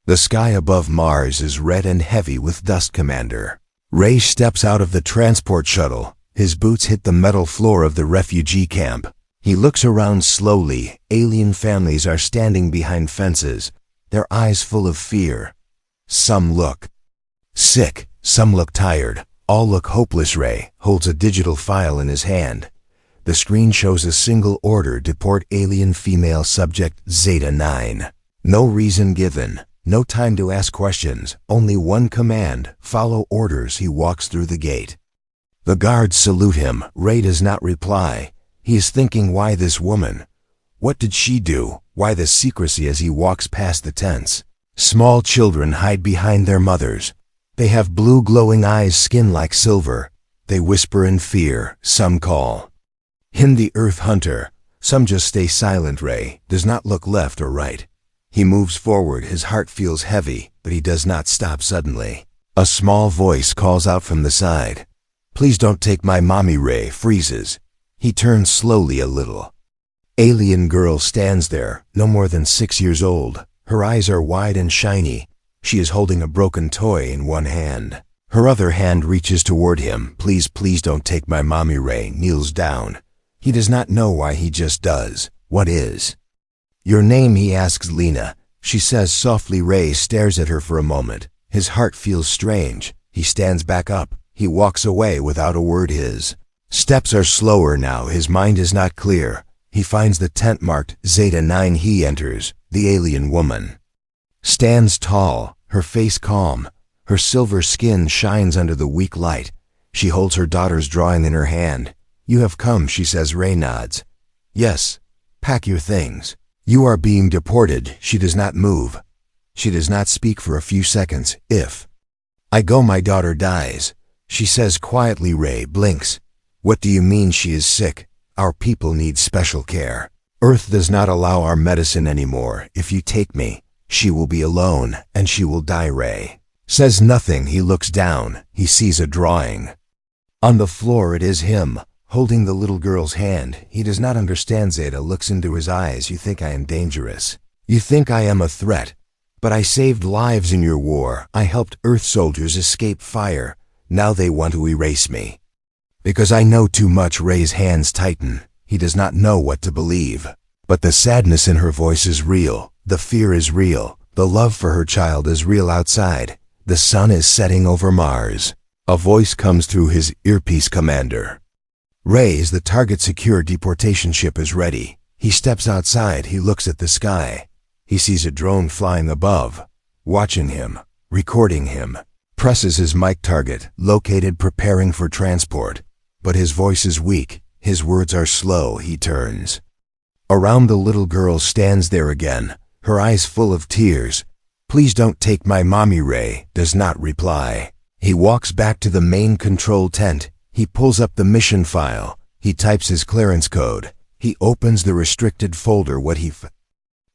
The sky above Mars is red and heavy with dust, Commander. Ray steps out of the transport shuttle. His boots hit the metal floor of the refugee camp. He looks around slowly. Alien families are standing behind fences, their eyes full of fear. Some look sick, some look tired, all look hopeless. Ray holds a digital file in his hand. The screen shows a single order: deport alien female subject Zeta-9. No reason given, no time to ask questions, only one command: follow orders. He walks through the gate. The guards salute him. Ray does not reply. He is thinking, why this woman? What did she do? Why the secrecy? As he walks past the tents, small children hide behind their mothers. They have blue glowing eyes, skin like silver. They whisper in fear. Some call him the Earth Hunter. Some just stay silent. Ray does not look left or right. He moves forward. His heart feels heavy, but he does not stop. Suddenly, a small voice calls out from the side. Please don't take my mommy. Ray freezes. He turns slowly a little. Alien girl stands there, no more than 6 years old. Her eyes are wide and shiny. She is holding a broken toy in one hand. Her other hand reaches toward him. Please, please don't take my mommy. Ray kneels down. He does not know why, he just does. What is your name? He asks. Lena, she says softly. Ray stares at her for a moment. His heart feels strange. He stands back up. He walks away without a word. His steps are slower now. His mind is not clear. He finds the tent marked Zeta-9. He enters. The alien woman stands tall, her face calm. Her silver skin shines under the weak light. She holds her daughter's drawing in her hand. You have come, she says. Ray nods. Yes. Pack your things. You are being deported. She does not move. She does not speak for a few seconds. If I go, my daughter dies, she says quietly. Ray blinks. What do you mean? She is sick. Our people need special care. Earth does not allow our medicine anymore. If you take me, she will be alone, and she will die. Ray says nothing. He looks down. He sees a drawing on the floor. It is him, holding the little girl's hand. He does not understand. Zeta looks into his eyes. You think I am dangerous. You think I am a threat. But I saved lives in your war. I helped Earth soldiers escape fire. Now they want to erase me. Because I know too much. Ray's hands tighten. He does not know what to believe. But the sadness in her voice is real. The fear is real. The love for her child is real. Outside, the sun is setting over Mars. A voice comes through his earpiece. Commander, Ray, is the target secure? Deportation ship is ready. He steps outside. He looks at the sky. He sees a drone flying above, watching him, recording him. Presses his mic. Target located, preparing for transport. But his voice is weak. His words are slow. He turns around. The little girl stands there again, her eyes full of tears. Please don't take my mommy. Ray does not reply. He walks back to the main control tent. He pulls up the mission file. He types his clearance code. He opens the restricted folder. What he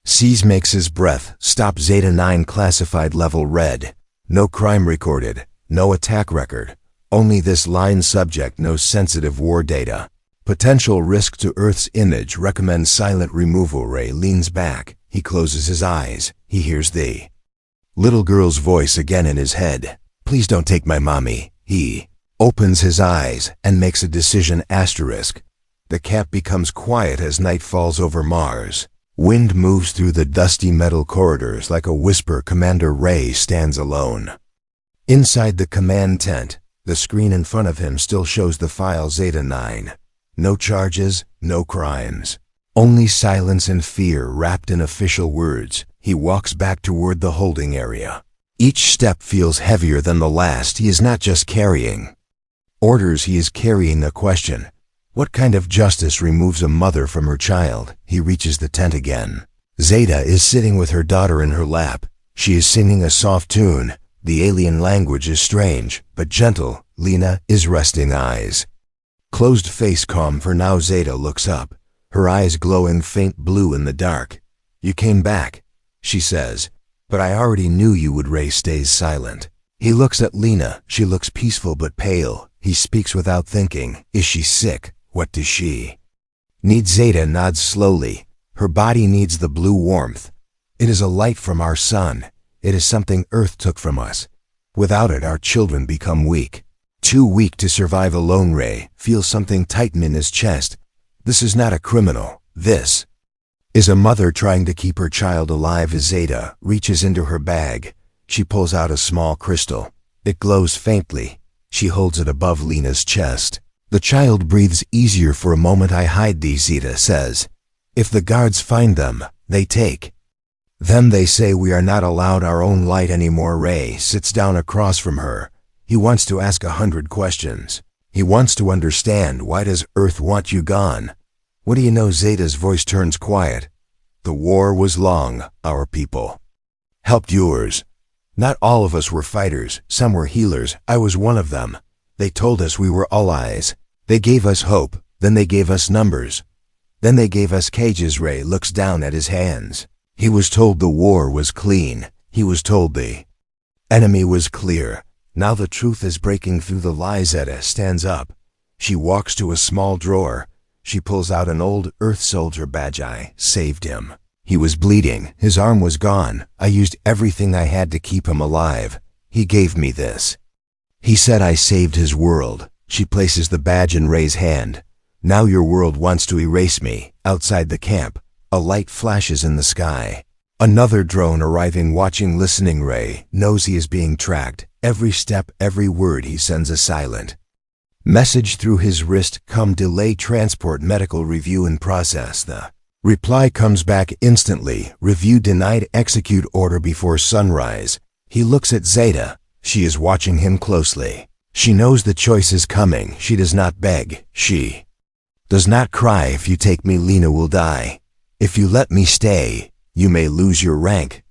sees makes his breath stop. Zeta-9 classified level red. No crime recorded. No attack record. Only this line: subject knows sensitive war data. Potential risk to Earth's image. Recommends silent removal. Ray leans back. He closes his eyes. He hears the little girl's voice again in his head. Please don't take my mommy. He opens his eyes and makes a decision. Asterisk. The camp becomes quiet as night falls over Mars. Wind moves through the dusty metal corridors like a whisper. Commander Ray stands alone inside the command tent. The screen in front of him still shows the file Zeta-9. No charges, no crimes. Only silence and fear wrapped in official words. He walks back toward the holding area. Each step feels heavier than the last. He is not just carrying orders, he is carrying a question. What kind of justice removes a mother from her child? He reaches the tent again. Zeta is sitting with her daughter in her lap. She is singing a soft tune. The alien language is strange, but gentle. Lena is resting, eyes closed, face calm for now. Zeta looks up, her eyes glowing faint blue in the dark. You came back, she says, but I already knew you would. Ray stays silent. He looks at Lena. She looks peaceful but pale. He speaks without thinking. Is she sick? What does she need? Zeta nods slowly. Her body needs the blue warmth. It is a light from our sun. It is something Earth took from us. Without it, our children become weak. Too weak to survive alone. Ray feels something tighten in his chest. This is not a criminal. This is a mother trying to keep her child alive. As Zeta reaches into her bag, she pulls out a small crystal. It glows faintly. She holds it above Lena's chest. The child breathes easier for a moment. I hide these, Zeta says. If the guards find them, they take them. They say we are not allowed our own light anymore. Ray sits down across from her. He wants to ask 100 questions. He wants to understand, why does Earth want you gone? What do you know? Zeta's voice turns quiet. The war was long. Our people helped yours. Not all of us were fighters. Some were healers. I was one of them. They told us we were allies. They gave us hope. Then they gave us numbers. Then they gave us cages. Ray looks down at his hands. He was told the war was clean. He was told the enemy was clear. Now the truth is breaking through the lies. Zeta stands up. She walks to a small drawer. She pulls out an old Earth soldier badge. I saved him. He was bleeding. His arm was gone. I used everything I had to keep him alive. He gave me this. He said I saved his world. She places the badge in Ray's hand. Now your world wants to erase me. Outside the camp, a light flashes in the sky. Another drone arriving, watching, listening. Ray knows he is being tracked. Every step, every word he sends a silent message through his wrist. Come, delay transport, medical review in process. The reply comes back instantly. Review denied, execute order before sunrise. He looks at Zeta. She is watching him closely. She knows the choice is coming. She does not beg. She does not cry. If you take me, Lena will die. If you let me stay, you may lose your rank,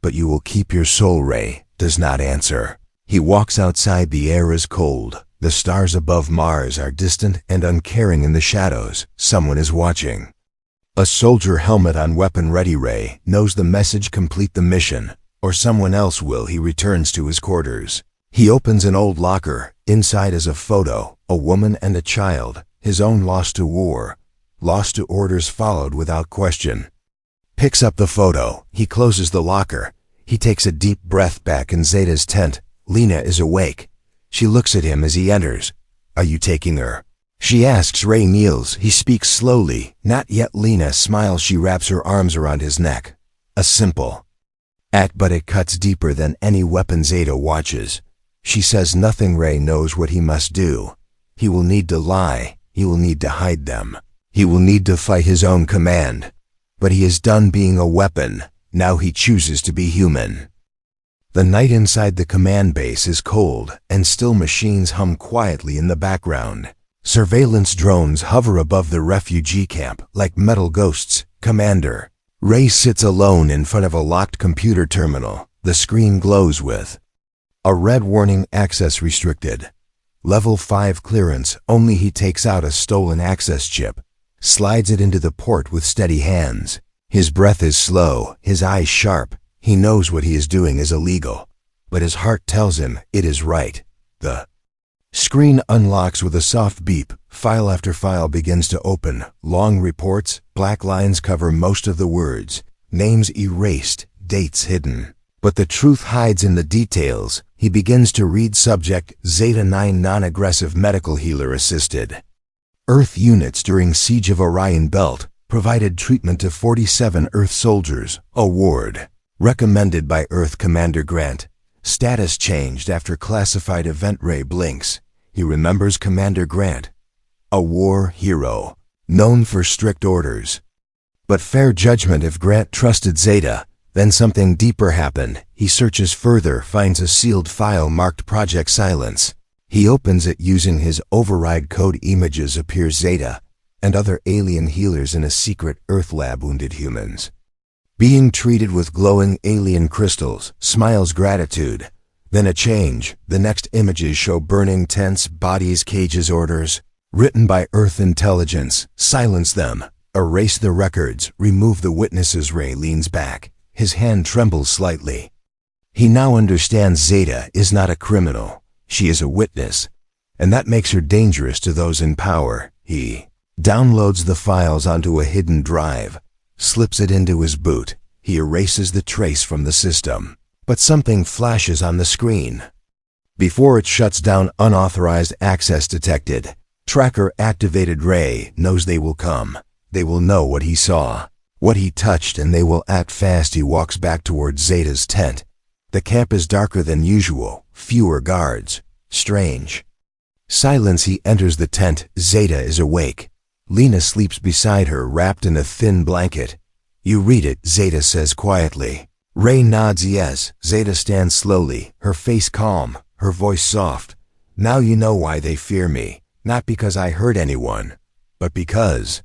but you will keep your soul. Ray does not answer. He walks outside. The air is cold. The stars above Mars are distant and uncaring in the shadows. Someone is watching. A soldier, helmet on, weapon ready. Ray knows the message: complete the mission, or someone else will. He returns to his quarters. He opens an old locker. Inside is a photo, a woman and a child, his own, lost to war, lost to orders, followed without question. Picks up the photo. He closes the locker. He takes a deep breath. Back in Zeta's tent, Lena is awake. She looks at him as he enters. Are you taking her? She asks. Ray kneels. He speaks slowly. Not yet. Lena smiles. She wraps her arms around his neck. A simple act, but it cuts deeper than any weapon. Zeta watches. She says nothing. Ray knows what he must do. He will need to lie. He will need to hide them. He will need to fight his own command. But he is done being a weapon. Now he chooses to be human. The night inside the command base is cold and still. Machines hum quietly in the background. Surveillance drones hover above the refugee camp like metal ghosts. Commander. Ray sits alone in front of a locked computer terminal. The screen glows with a red warning: access restricted. Level 5 clearance only. He takes out a stolen access chip, slides it into the port with steady hands. His breath is slow, his eyes sharp. He knows what he is doing is illegal, but his heart tells him it is right. The screen unlocks with a soft beep. File after file begins to open. Long reports, black lines cover most of the words. Names erased, dates hidden. But the truth hides in the details. He begins to read. Subject: Zeta 9, non-aggressive, medical healer assisted. Earth units during Siege of Orion Belt provided treatment to 47 Earth soldiers. Award recommended by Earth Commander Grant. Status changed after classified event. Ray blinks. He remembers Commander Grant, a war hero, known for strict orders, but fair judgment. If Grant trusted Zeta, then something deeper happened. He searches further, finds a sealed file marked Project Silence. He opens it using his override code. Images appear: Zeta and other alien healers in a secret Earth lab. Wounded humans being treated with glowing alien crystals. Smiles gratitude. Then a change. The next images show burning tents, bodies, cages. Orders written by Earth intelligence: silence them, erase the records, remove the witnesses. Ray leans back. His hand trembles slightly. He now understands Zeta is not a criminal. She is a witness, and that makes her dangerous to those in power. He downloads the files onto a hidden drive, slips it into his boot. He erases the trace from the system. But something flashes on the screen. Before it shuts down, unauthorized access detected. Tracker activated. Ray knows they will come. They will know what he saw, what he touched, and they will act fast. He walks back towards Zeta's tent. The camp is darker than usual, fewer guards. Strange. Silence. He enters the tent. Zeta is awake. Lena sleeps beside her, wrapped in a thin blanket. You read it, Zeta says quietly. Ray nods yes. Zeta stands slowly, her face calm, her voice soft. Now you know why they fear me. Not because I hurt anyone, but because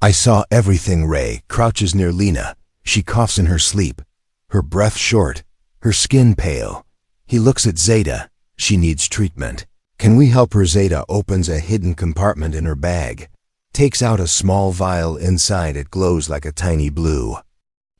I saw everything. Ray crouches near Lena. She coughs in her sleep, her breath short, her skin pale. He looks at Zeta. She needs treatment. Can we help her? Zeta opens a hidden compartment in her bag, takes out a small vial. Inside it glows like a tiny blue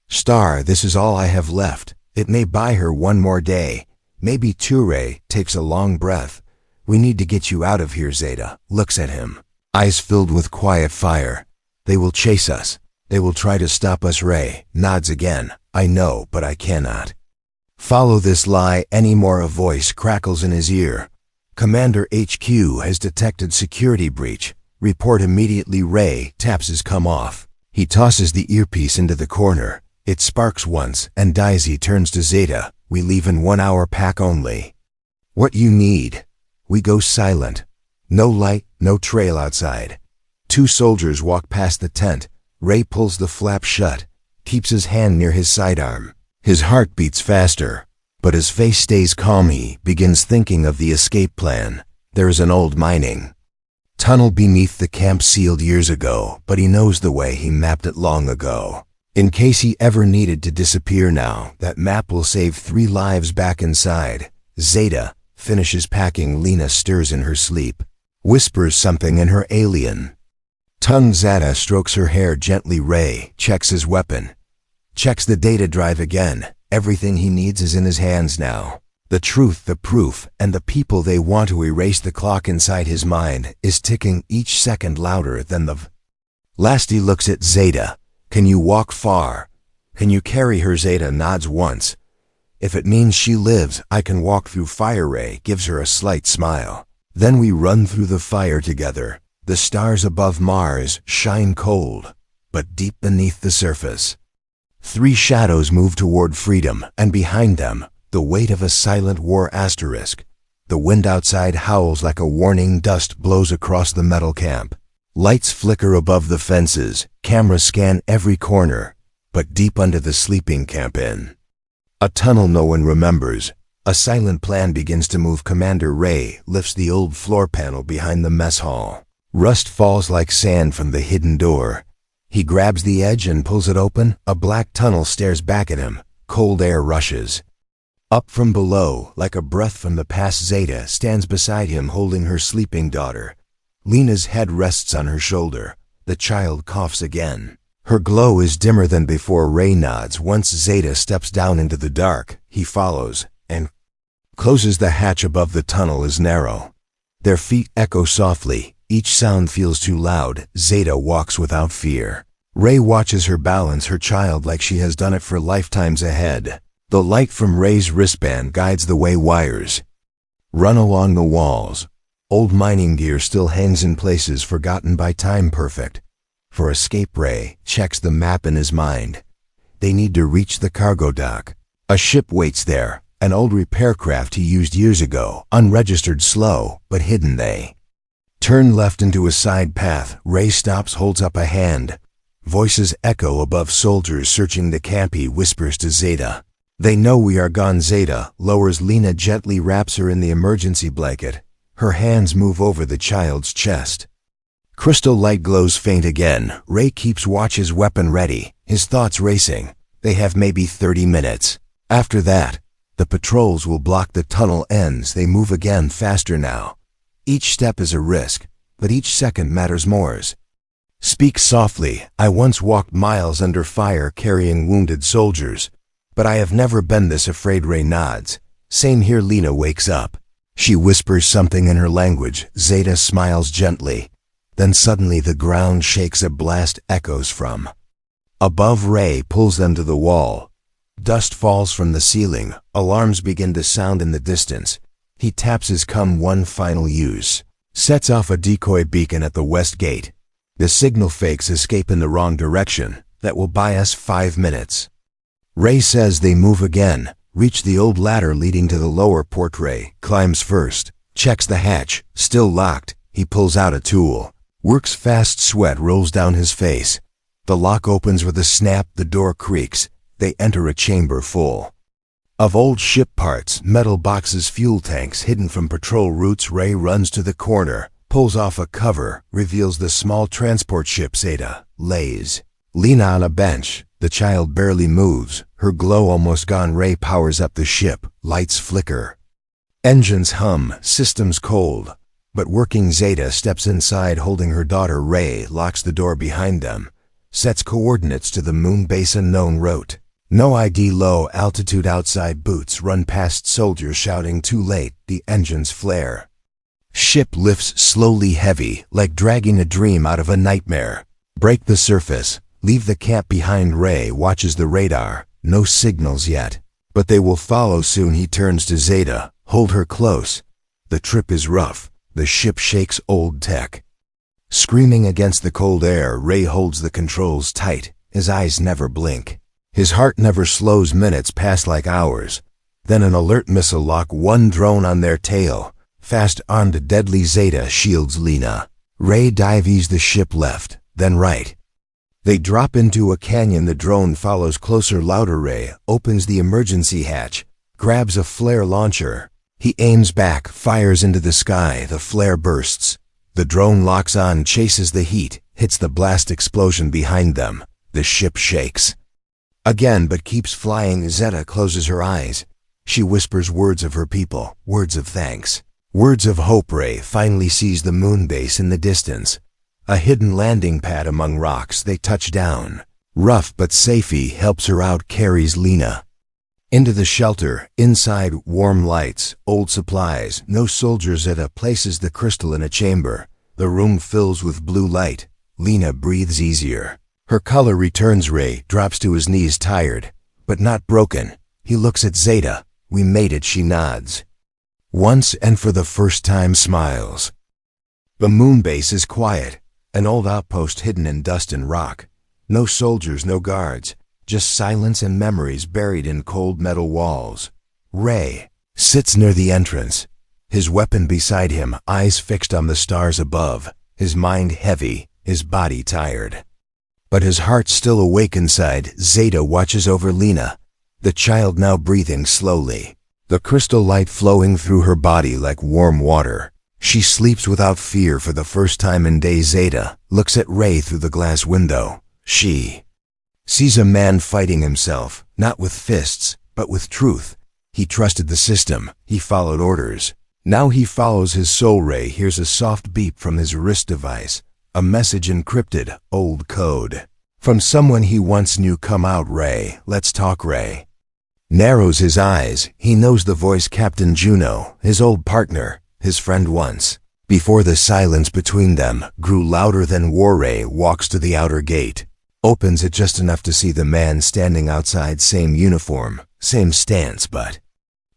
star. This is all I have left. It may buy her one more day, maybe two. Ray takes a long breath. We need to get you out of here. Zeta looks at him, eyes filled with quiet fire. They will chase us. They will try to stop us. Ray nods again. I know, but I cannot follow this lie anymore. A voice crackles in his ear. Commander HQ has detected security breach. Report immediately. Ray taps his come off. He tosses the earpiece into the corner. It sparks once and dies. He turns to Zeta. We leave in 1 hour. Pack only what you need. We go silent. No light, no trail outside. 2 soldiers walk past the tent. Ray pulls the flap shut, keeps his hand near his sidearm. His heart beats faster, but his face stays calm. He begins thinking of the escape plan. There is an old mining tunnel beneath the camp, sealed years ago, but he knows the way. He mapped it long ago. In case he ever needed to disappear now, that map will save 3 lives back inside. Zeta finishes packing. Lena stirs in her sleep, whispers something in her alien tongue. Zeta strokes her hair gently. Ray checks his weapon, checks the data drive again. Everything he needs is in his hands now. The truth, the proof, and the people they want to erase. The clock inside his mind is ticking, each second louder than the last. He looks at Zeta. Can you walk far? Can you carry her? Zeta nods once. If it means she lives, I can walk through fire. Ray gives her a slight smile. Then we run through the fire together. The stars above Mars shine cold, but deep beneath the surface. 3 shadows move toward freedom, and behind them, the weight of a silent war asterisk. The wind outside howls like a warning. Dust blows across the metal camp. Lights flicker above the fences. Cameras scan every corner, but deep under the sleeping camp in a tunnel no one remembers, a silent plan begins to move. Commander Ray lifts the old floor panel behind the mess hall. Rust falls like sand from the hidden door. He grabs the edge and pulls it open. A black tunnel stares back at him. Cold air rushes up from below like a breath from the past. Zeta stands beside him, holding her sleeping daughter. Lena's head rests on her shoulder. The child coughs again. Her glow is dimmer than before. Ray nods. Once Zeta steps down into the dark, he follows and closes. The hatch above the tunnel is narrow. Their feet echo softly. Each sound feels too loud. Zeta walks without fear. Ray watches her balance her child like she has done it for lifetimes ahead. The light from Ray's wristband guides the way. Wires run along the walls. Old mining gear still hangs in places forgotten by time. Perfect for escape. Ray checks the map in his mind. They need to reach the cargo dock. A ship waits there, an old repair craft he used years ago, unregistered, slow but hidden. They turn left into a side path. Ray stops, holds up a hand. Voices echo above. Soldiers searching the camp. He whispers to Zeta. They know we are gone. Zeta lowers Lena gently, wraps her in the emergency blanket. Her hands move over the child's chest. Crystal light glows faint again. Ray keeps watch, his weapon ready, his thoughts racing. They have maybe 30 minutes. After that, the patrols will block. The tunnel ends. They move again, faster now. Each step is a risk, but each second matters more. Speak softly. I once walked miles under fire carrying wounded soldiers, but I have never been this afraid. Ray nods. Same here. Lena wakes up. She whispers something in her language. Zeta smiles gently. Then suddenly the ground shakes. A blast echoes from above. Ray pulls them to the wall. Dust falls from the ceiling. Alarms begin to sound in the distance. He taps his come one final use. Sets off a decoy beacon at the west gate. The signal fakes escape in the wrong direction. That will buy us 5 minutes. Ray says they move again. Reach the old ladder leading to the lower port. Ray climbs first. Checks the hatch. Still locked. He pulls out a tool. Works fast. Sweat rolls down his face. The lock opens with a snap. The door creaks. They enter a chamber full of old ship parts, metal boxes, fuel tanks hidden from patrol routes. Ray runs to the corner, pulls off a cover, reveals the small transport ship Zeta lays. Lena on a bench. The child barely moves, her glow almost gone. Ray powers up the ship. Lights flicker. Engines hum, systems cold. But working. Zeta steps inside holding her daughter. Ray locks the door behind them. Sets coordinates to the moon base. Unknown route. No ID. Low altitude outside. Boots run past soldiers shouting too late. The engines flare. Ship lifts slowly, heavy, like dragging a dream out of a nightmare. Break the surface. Leave the camp behind. Ray watches the radar. No signals yet. But they will follow soon. He turns to Zeta. Hold her close. The trip is rough. The ship shakes. Old tech screaming against the cold air. Ray holds the controls tight. His eyes never blink. His heart never slows. Minutes pass like hours. Then an alert missile lock. One drone on their tail. Fast armed, deadly. Zeta shields Lena. Ray dives the ship left, then right. They drop into a canyon. The drone follows closer. Louder. Ray opens the emergency hatch, grabs a flare launcher. He aims back, fires into the sky. The flare bursts. The drone locks on, chases the heat, hits the blast explosion behind them. The ship shakes again, but keeps flying. Zeta closes her eyes. She whispers words of her people, words of thanks, words of hope. Ray finally sees the moon base in the distance. A hidden landing pad among rocks. They touch down. Rough but safe. He helps her out, carries Lena into the shelter. Inside, warm lights, old supplies, no soldiers. Zeta places the crystal in a chamber. The room fills with blue light. Lena breathes easier. Her color returns. Ray drops to his knees, tired, but not broken. He looks at Zeta. We made it. She nods. Once and for the first time smiles. The moon base is quiet. An old outpost hidden in dust and rock. No soldiers, no guards. Just silence and memories buried in cold metal walls. Ray sits near the entrance. His weapon beside him, eyes fixed on the stars above. His mind heavy, his body tired. But his heart still awake inside. Zeta watches over Lena, the child now breathing slowly. The crystal light flowing through her body like warm water. She sleeps without fear for the first time in days. Zeta looks at Ray through the glass window. She sees a man fighting himself, not with fists, but with truth. He trusted the system. He followed orders. Now he follows his soul. Ray hears a soft beep from his wrist device. A message encrypted, old code. From someone he once knew. Come out, Ray. Let's talk. Ray narrows his eyes. He knows the voice. Captain Juno, his old partner, his friend once. Before the silence between them grew louder than war. Ray walks to the outer gate. Opens it just enough to see the man standing outside. Same uniform, same stance, but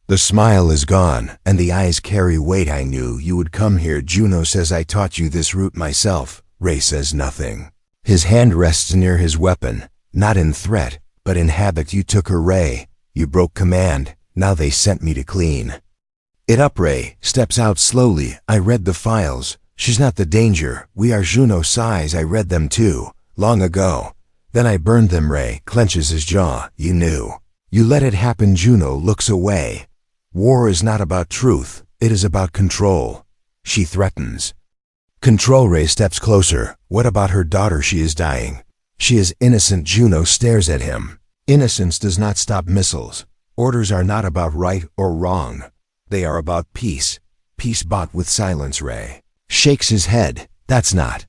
the smile is gone, and the eyes carry weight. I knew you would come here. Juno says I taught you this route myself. Ray says nothing. His hand rests near his weapon, not in threat, but in habit. You took her, Ray. You broke command. Now they sent me to clean it up. Ray steps out slowly. I read the files. She's not the danger. We are Juno size. I read them too, long ago. Then I burned them. Ray clenches his jaw. You knew. You let it happen. Juno looks away. War is not about truth. It is about control. She threatens control. Ray steps closer. What about her daughter? She is dying. She is innocent. Juno stares at him. Innocence does not stop missiles. Orders are not about right or wrong. They are about peace. Peace bought with silence. Ray shakes his head. That's not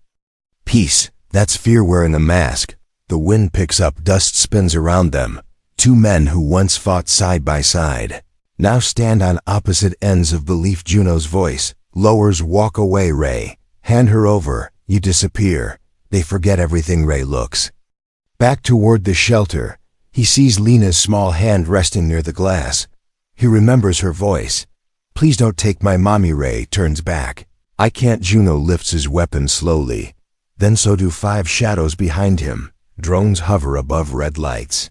peace. That's fear wearing a mask. The wind picks up. Dust spins around them. Two men who once fought side by side now stand on opposite ends of belief. Juno's voice lowers. Walk away, Ray. Hand her over. You disappear. They forget everything. Ray looks back toward the shelter. He sees Lena's small hand resting near the glass. He remembers her voice. "Please don't take my mommy." Ray turns back. "I can't." Juno lifts his weapon slowly. Then so do 5 shadows behind him. Drones hover above red lights.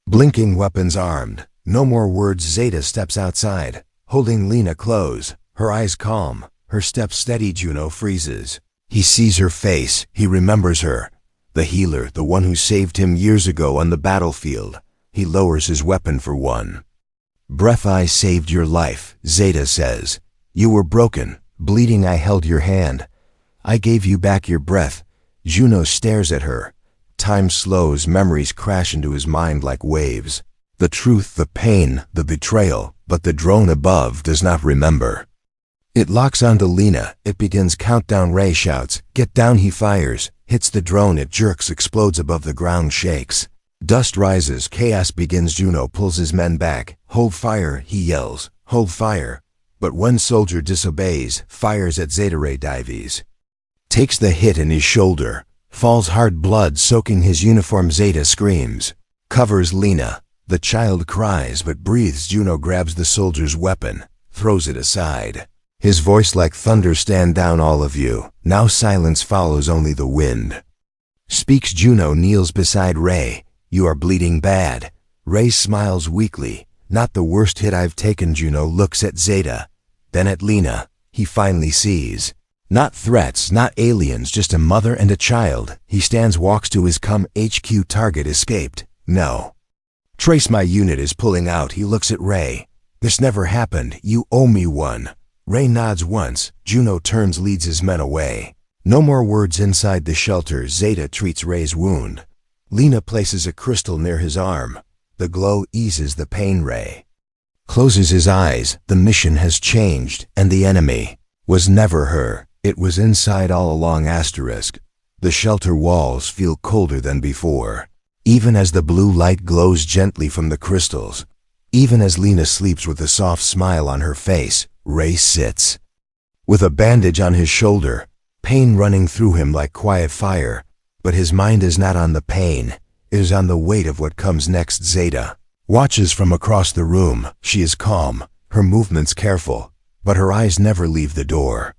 Blinking weapons armed. No more words. Zeta steps outside, holding Lena close, her eyes calm, her steps steady. Juno freezes. He sees her face. He remembers her. The healer, the one who saved him years ago on the battlefield. He lowers his weapon for one breath. "I saved your life," Zeta says. "You were broken, bleeding. I held your hand. I gave you back your breath." Juno stares at her. Time slows. Memories crash into his mind like waves. The truth, the pain, the betrayal, but the drone above does not remember. It locks onto Lena. It begins countdown. Ray shouts, "Get down." He fires, hits the drone. It jerks, explodes above the ground, shakes. Dust rises. Chaos begins. Juno pulls his men back. "Hold fire," he yells. "Hold fire." But one soldier disobeys, fires at Zeta. Ray dives, takes the hit in his shoulder, falls hard, blood soaking his uniform. Zeta screams, covers Lena. The child cries but breathes. Juno grabs the soldier's weapon, throws it aside. His voice like thunder, "Stand down, all of you." Now silence follows. Only the wind speaks. Juno kneels beside Ray. "You are bleeding bad." Ray smiles weakly. "Not the worst hit I've taken." Juno looks at Zeta, then at Lena. He finally sees. Not threats, not aliens, just a mother and a child. He stands, walks to his HQ. "Target escaped." "No." "Trace my unit is pulling out." He looks at Ray. "This never happened. You owe me one." Ray nods once. Juno turns, leads his men away. No more words inside the shelter. Zeta treats Ray's wound. Lena places a crystal near his arm. The glow eases the pain. Ray closes his eyes. The mission has changed, and the enemy was never her. It was inside all along. The shelter walls feel colder than before. Even as the blue light glows gently from the crystals, even as Lena sleeps with a soft smile on her face, Ray sits with a bandage on his shoulder, pain running through him like quiet fire. But his mind is not on the pain, it is on the weight of what comes next. Zeta watches from across the room. She is calm, her movements careful, but her eyes never leave the door.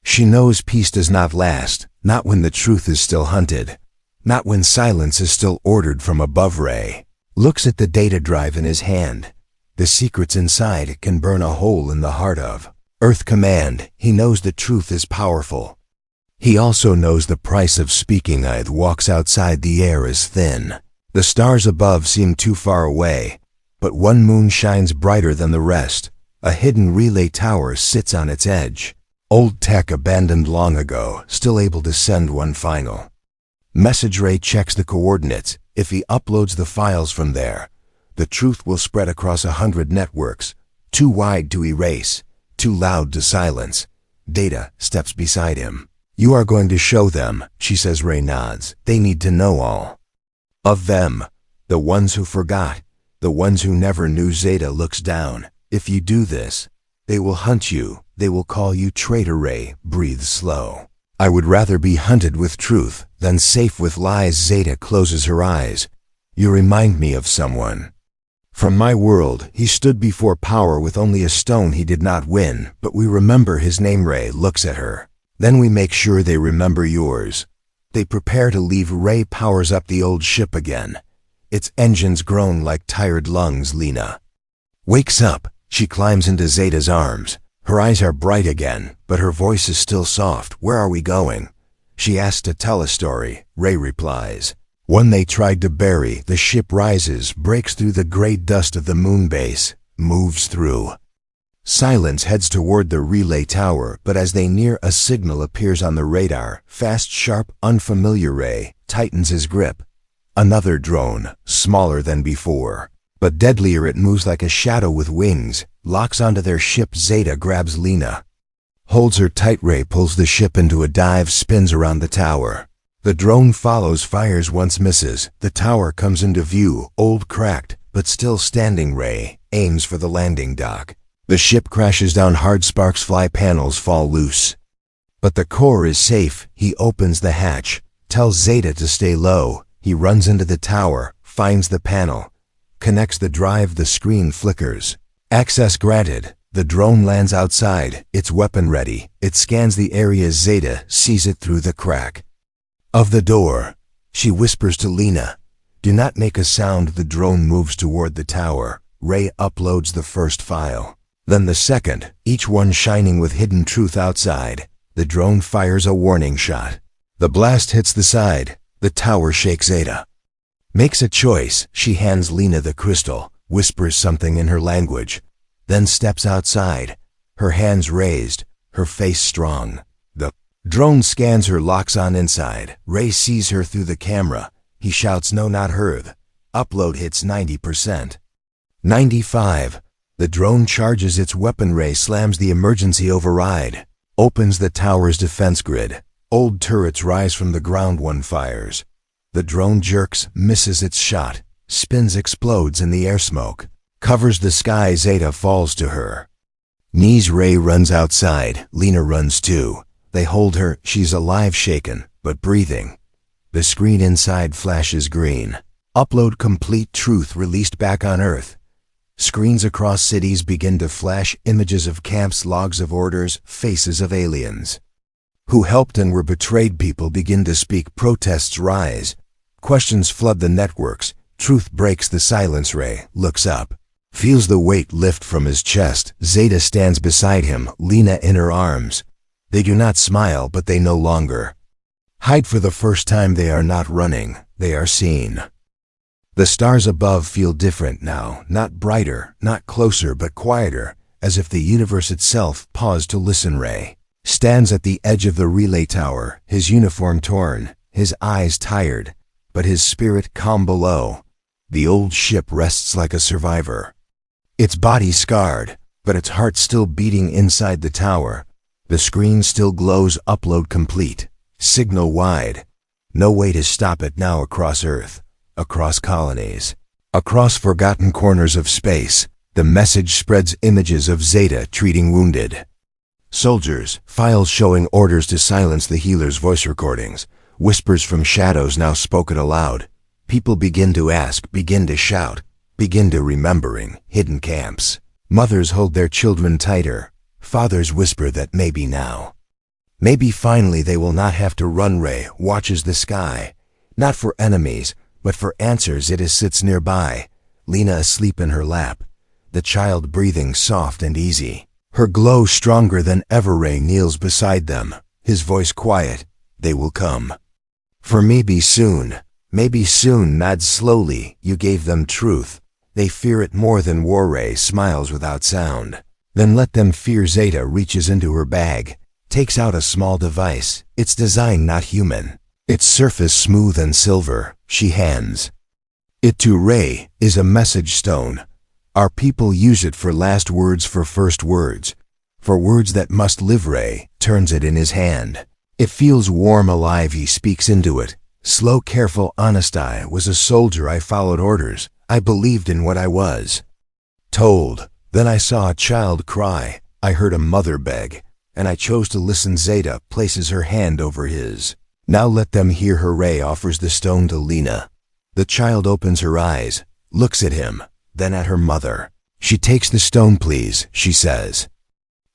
She knows peace does not last, not when the truth is still hunted. Not when silence is still ordered from above. Ray looks at the data drive in his hand. The secrets inside can burn a hole in the heart of Earth Command. He knows the truth is powerful. He also knows the price of speaking. Ith walks outside. The air is thin. The stars above seem too far away, but one moon shines brighter than the rest. A hidden relay tower sits on its edge. Old tech, abandoned long ago, still able to send one final message. Ray checks the coordinates. If he uploads the files from there, the truth will spread across 100 networks. Too wide to erase, too loud to silence. Data steps beside him. "You are going to show them," she says. Ray nods. "They need to know all of them. The ones who forgot, the ones who never knew." Zeta looks down. "If you do this, they will hunt you. They will call you traitor." Ray breathes slow. "I would rather be hunted with truth than safe with lies." Zeta closes her eyes. "You remind me of someone from my world. He stood before power with only a stone. He did not win, but we remember his name." Ray looks at her. "Then we make sure they remember yours." They prepare to leave. Ray powers up the old ship again. Its engines groan like tired lungs. Lena wakes up. She climbs into Zeta's arms. Her eyes are bright again, but her voice is still soft. "Where are we going?" She asks to tell a story. Ray replies, "One they tried to bury." The ship rises, breaks through the gray dust of the moon base, moves through silence, heads toward the relay tower. But as they near, a signal appears on the radar. Fast, sharp, unfamiliar. Ray tightens his grip. Another drone, smaller than before, but deadlier. It moves like a shadow with wings, locks onto their ship. Zeta grabs Lena, holds her tight. Ray pulls the ship into a dive, spins around the tower. The drone follows, fires once, misses. The tower comes into view, old, cracked, but still standing. Ray aims for the landing dock. The ship crashes down, hard sparks fly, panels fall loose. But the core is safe. He opens the hatch, tells Zeta to stay low. He runs into the tower, finds the panel, connects the drive, the screen flickers. Access granted. The drone lands outside, its weapon ready. It scans the area. Zeta sees it through the crack of the door. She whispers to Lena, "Do not make a sound." The drone moves toward the tower. Ray uploads the first file, then the second, each one shining with hidden truth outside. The drone fires a warning shot. The blast hits the side. The tower shakes. Zeta makes a choice. She hands Lena the crystal, whispers something in her language, then steps outside, her hands raised, her face strong. The drone scans her, locks on inside. Ray sees her through the camera. He shouts, "No, not her." Upload hits 90%. 95. The drone charges its weapon. Ray slams the emergency override, opens the tower's defense grid. Old turrets rise from the ground. One fires. The drone jerks, misses its shot, spins, explodes in the air. Smoke covers the sky. Zeta falls to her knees. Ray runs outside. Lena runs too. They hold her. She's alive, shaken, but breathing. The screen inside flashes green. Upload complete. Truth released back on Earth. Screens across cities begin to flash, images of camps, logs of orders, faces of aliens who helped and were betrayed. People begin to speak. Protests rise. Questions flood the networks. Truth breaks the silence. Ray looks up, feels the weight lift from his chest. Zeta stands beside him, Lena in her arms. They do not smile, but they no longer hide. For the first time they are not running, they are seen. The stars above feel different now, not brighter, not closer, but quieter, as if the universe itself paused to listen. Ray stands at the edge of the relay tower, his uniform torn, his eyes tired, but his spirit calm below. The old ship rests like a survivor, its body scarred, but its heart still beating inside the tower. The screen still glows. Upload complete. Signal wide. No way to stop it now. Across Earth, across colonies, across forgotten corners of space, the message spreads. Images of Zeta treating wounded soldiers, files showing orders to silence the healers, voice recordings, whispers from shadows now spoken aloud. People begin to ask, begin to shout, begin to remembering hidden camps. Mothers hold their children tighter. Fathers whisper that maybe now, maybe finally they will not have to run. Ray watches the sky, not for enemies, but for answers. It sits nearby, Lena asleep in her lap, the child breathing soft and easy, her glow stronger than ever. Ray kneels beside them, his voice quiet. They will come. For maybe soon, nods slowly. You gave them truth. They fear it more than war. Ray smiles without sound. Then let them fear. Zeta reaches into her bag, takes out a small device. Its design not human, its surface smooth and silver. She hands it to Ray. Is a message stone. Our people use it for last words, for first words, for words that must live. Ray turns it in his hand. It feels warm, alive. He speaks into it. Slow, careful, honest. I was a soldier. I followed orders. I believed in what I was told. Then I saw a child cry. I heard a mother beg, and I chose to listen. Zeta places her hand over his. Now let them hear her. Ray offers the stone to Lena. The child opens her eyes, looks at him, then at her mother. She takes the stone. Please, she says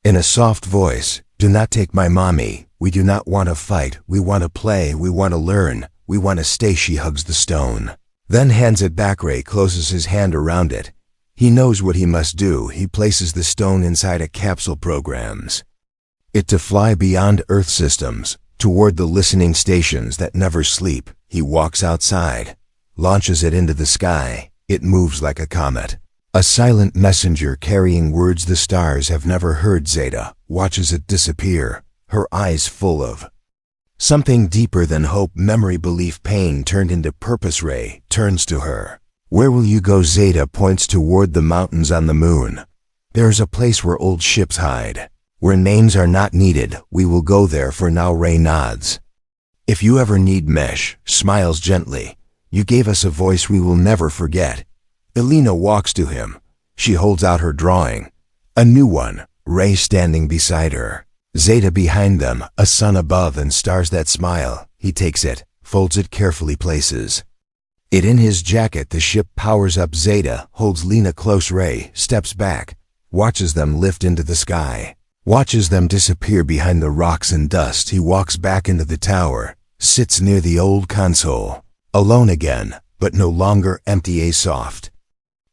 in a soft voice, do not take my mommy. We do not want to fight. We want to play. We want to learn. We want to stay. She hugs the stone, then hands it back. Ray closes his hand around it. He knows what he must do. He places the stone inside a capsule, programs it to fly beyond Earth systems, toward the listening stations that never sleep. He walks outside, launches it into the sky. It moves like a comet, a silent messenger carrying words the stars have never heard. Zeta watches it disappear, her eyes full of something deeper than hope, memory, belief, pain turned into purpose. Ray turns to her. Where will you go? Zeta points toward the mountains on the moon. There is a place where old ships hide, where names are not needed. We will go there for now. Ray nods. If you ever need mesh, smiles gently. You gave us a voice we will never forget. Elena walks to him. She holds out her drawing. A new one. Ray standing beside her. Zeta behind them, a sun above and stars that smile. He takes it, folds it carefully, places It in his jacket. The ship powers up. Zeta holds Lena close. Ray steps back, watches them lift into the sky, watches them disappear behind the rocks and dust. He walks back into the tower, sits near the old console, alone again, but no longer empty. A soft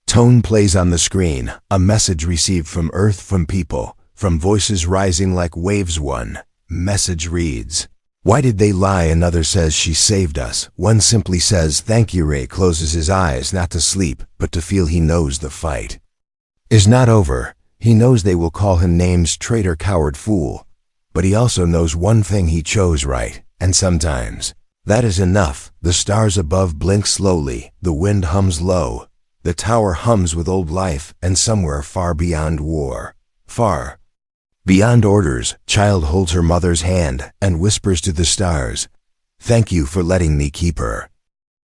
tone plays on the screen, a message received from Earth, from people, from voices rising like waves. One message reads, "Why did they lie?" Another says, "She saved us." One simply says, "Thank you." Ray closes his eyes, not to sleep, but to feel. He knows the fight is not over. He knows they will call him names: traitor, coward, fool. But he also knows one thing: he chose right, and sometimes that is enough. The stars above blink slowly, the wind hums low, the tower hums with old life, and somewhere far beyond war, far beyond orders, child holds her mother's hand and whispers to the stars, "Thank you for letting me keep her."